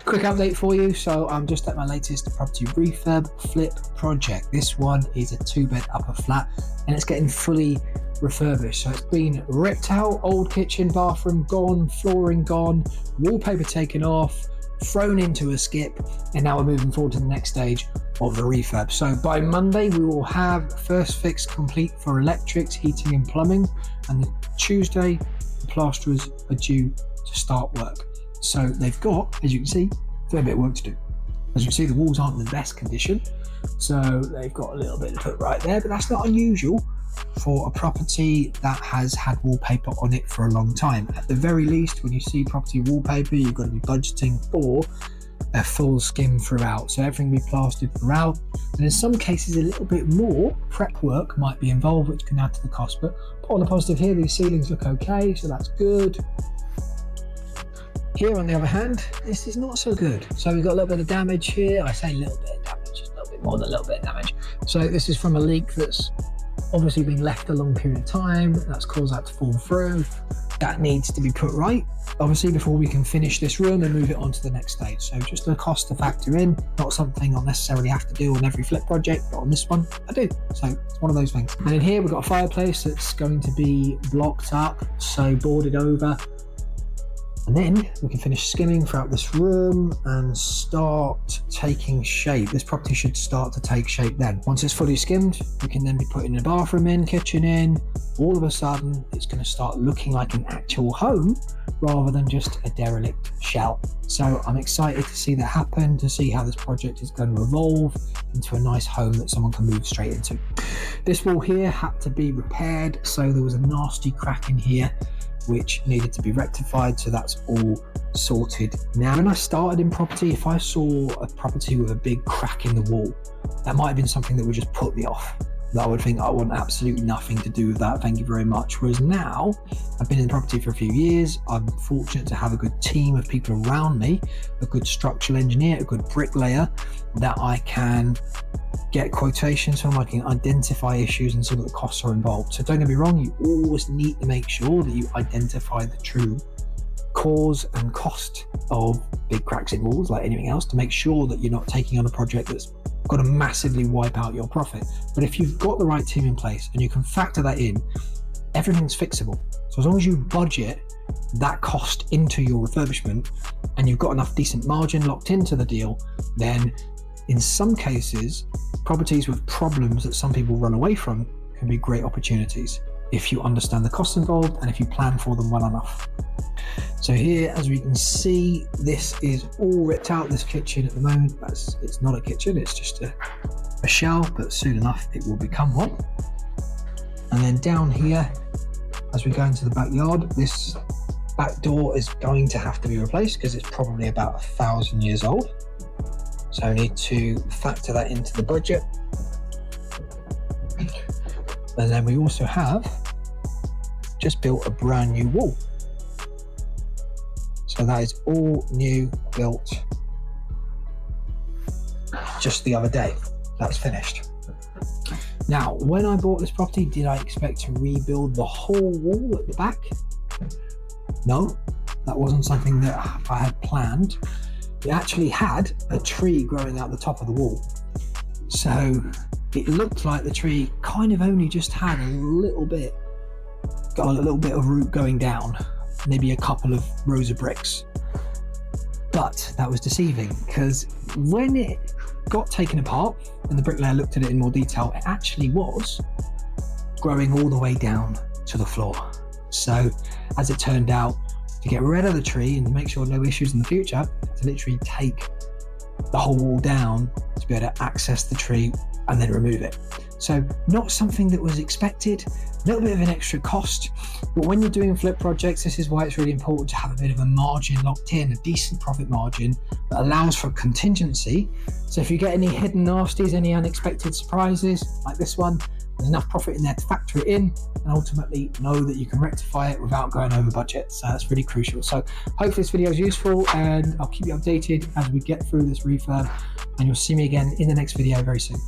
Quick update for you. So I'm just at my latest property refurb flip project. This one is a 2-bed upper flat and it's getting fully refurbished. So it's been ripped out, old kitchen, bathroom gone, flooring gone, wallpaper taken off, thrown into a skip, and now we're moving forward to the next stage of the refurb. So by Monday we will have first fix complete for electrics, heating and plumbing, and then Tuesday the plasterers are due to start work. So they've got, as you can see, a fair bit of work to do. As you can see, the walls aren't in the best condition, so they've got a little bit to put right there, but that's not unusual for a property that has had wallpaper on it for a long time. At the very least, when you see property wallpaper, you've got to be budgeting for a full skim throughout, so everything will be plastered throughout, and in some cases a little bit more prep work might be involved, which can add to the cost. But on the positive here, these ceilings look okay, so that's good. Here on the other hand, this is not so good. So we've got a little bit of damage here. I say a little bit of damage, just a little bit more than a little bit of damage. So this is from a leak that's obviously been left a long period of time. That's caused that to fall through. That needs to be put right, obviously, before we can finish this room and move it on to the next stage. So just a cost to factor in, not something I'll necessarily have to do on every flip project, but on this one I do. So it's one of those things. And in here we've got a fireplace that's going to be blocked up, so boarded over. And then we can finish skimming throughout this room and start taking shape. This property should start to take shape then. Once it's fully skimmed, we can then be putting a bathroom in, kitchen in. All of a sudden, it's going to start looking like an actual home rather than just a derelict shell. So I'm excited to see that happen, to see how this project is going to evolve into a nice home that someone can move straight into. This wall here had to be repaired, so there was a nasty crack in here which needed to be rectified, so that's all sorted now. When I started in property, if I saw a property with a big crack in the wall, that might have been something that would just put me off. That I would think, I want absolutely nothing to do with that, thank you very much. Whereas now, I've been in property for a few years, I'm fortunate to have a good team of people around me, a good structural engineer, a good bricklayer that I can get quotations from, I can identify issues and see what the costs are involved. So don't get me wrong, you always need to make sure that you identify the true cause and cost of big cracks in walls, like anything else, to make sure that you're not taking on a project that's got to massively wipe out your profit. But if you've got the right team in place and you can factor that in, everything's fixable. So as long as you budget that cost into your refurbishment and you've got enough decent margin locked into the deal, then in some cases, properties with problems that some people run away from can be great opportunities if you understand the costs involved and if you plan for them well enough. So here, as we can see, this is all ripped out, this kitchen at the moment. It's not a kitchen, it's just a shell, but soon enough it will become one. And then down here, as we go into the backyard, this back door is going to have to be replaced because it's probably about 1,000 years old. So I need to factor that into the budget. And then we also have just built a brand new wall. So that is all new, built just the other day. That's finished. Now, when I bought this property, did I expect to rebuild the whole wall at the back? No, that wasn't something that I had planned. It actually had a tree growing out the top of the wall. So it looked like the tree kind of only just had got a little bit of root going down, maybe a couple of rows of bricks. But that was deceiving, because when it got taken apart and the bricklayer looked at it in more detail, it actually was growing all the way down to the floor. So as it turned out, to get rid of the tree and to make sure no issues in the future, to literally take the whole wall down to be able to access the tree and then remove it. So not something that was expected, a little bit of an extra cost, but when you're doing flip projects, this is why it's really important to have a bit of a margin locked in, a decent profit margin that allows for contingency. So if you get any hidden nasties, any unexpected surprises like this one, there's enough profit in there to factor it in and ultimately know that you can rectify it without going over budget. So that's really crucial. So hopefully this video is useful and I'll keep you updated as we get through this refurb, and you'll see me again in the next video very soon.